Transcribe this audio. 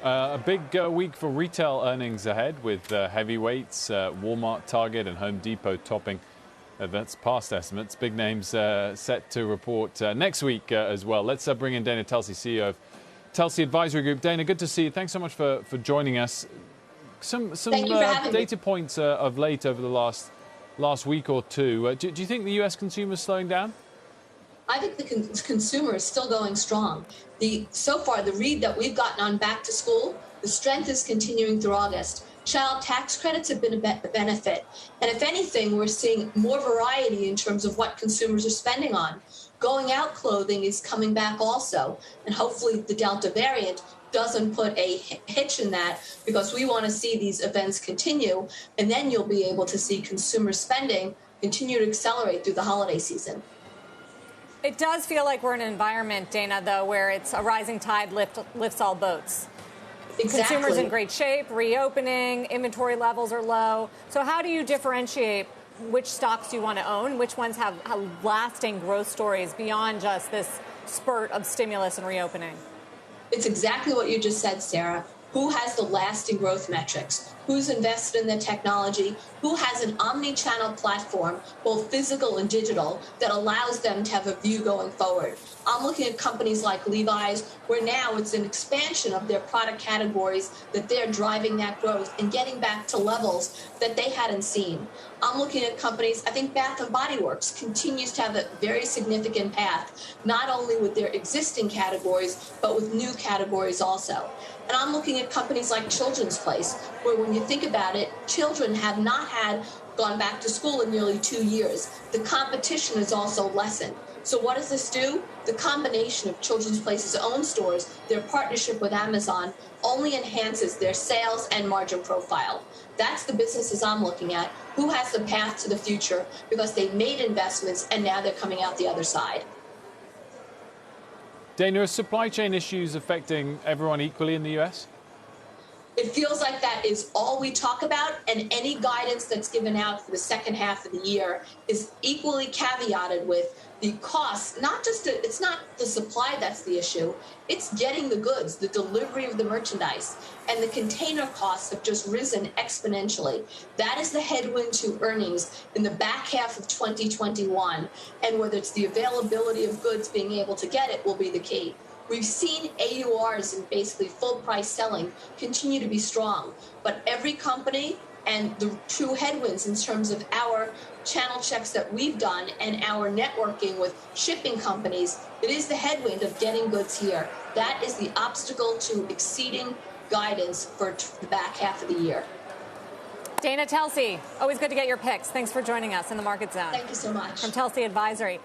A big week for retail earnings ahead with heavyweights, Walmart, Target and Home Depot topping that's past estimates. Big names set to report next week as well. Let's bring in Dana Telsey, CEO of Telsey Advisory Group. Dana, good to see you. Thanks so much for joining us. Some data points of late over the last week or two. Do you think the U.S. consumer is slowing down? I think the consumer is still going strong. So far, the read that we've gotten on back to school, the strength is continuing through August. Child tax credits have been a benefit. And if anything, we're seeing more variety in terms of what consumers are spending on. Going out clothing is coming back also. And hopefully the Delta variant doesn't put a hitch in that, because we want to see these events continue. And then you'll be able to see consumer spending continue to accelerate through the holiday season. It does feel like we're in an environment, Dana, though, where it's a rising tide lifts all boats. Exactly. Consumers in great shape, reopening, inventory levels are low. So how do you differentiate which stocks you want to own, which ones have lasting growth stories beyond just this spurt of stimulus and reopening? It's exactly what you just said, Sarah. Who has the lasting growth metrics? Who's invested in the technology? Who has an omni-channel platform, both physical and digital, that allows them to have a view going forward? I'm looking at companies like Levi's, where now it's an expansion of their product categories that they're driving that growth and getting back to levels that they hadn't seen. I'm looking at companies, I think Bath & Body Works continues to have a very significant path, not only with their existing categories, but with new categories also. And I'm looking at companies like Children's Place, where when you think about it, children have not gone back to school in nearly 2 years. The competition is also lessened. So what does this do? The combination of Children's Place's own stores, their partnership with Amazon, only enhances their sales and margin profile. That's the businesses I'm looking at. Who has the path to the future? Because they've made investments and now they're coming out the other side. Dana, are supply chain issues affecting everyone equally in the U.S.? It feels like that is all we talk about, and any guidance that's given out for the second half of the year is equally caveated with the costs. It's not the supply that's the issue, it's getting the goods, the delivery of the merchandise, and the container costs have just risen exponentially. That is the headwind to earnings in the back half of 2021, and whether it's the availability of goods, being able to get it will be the key. We've seen AURs and basically full price selling continue to be strong, but every company and the true headwinds in terms of our channel checks that we've done and our networking with shipping companies, it is the headwind of getting goods here. That is the obstacle to exceeding guidance for the back half of the year. Dana Telsey, always good to get your picks. Thanks for joining us in the Market Zone. Thank you so much. From Telsey Advisory.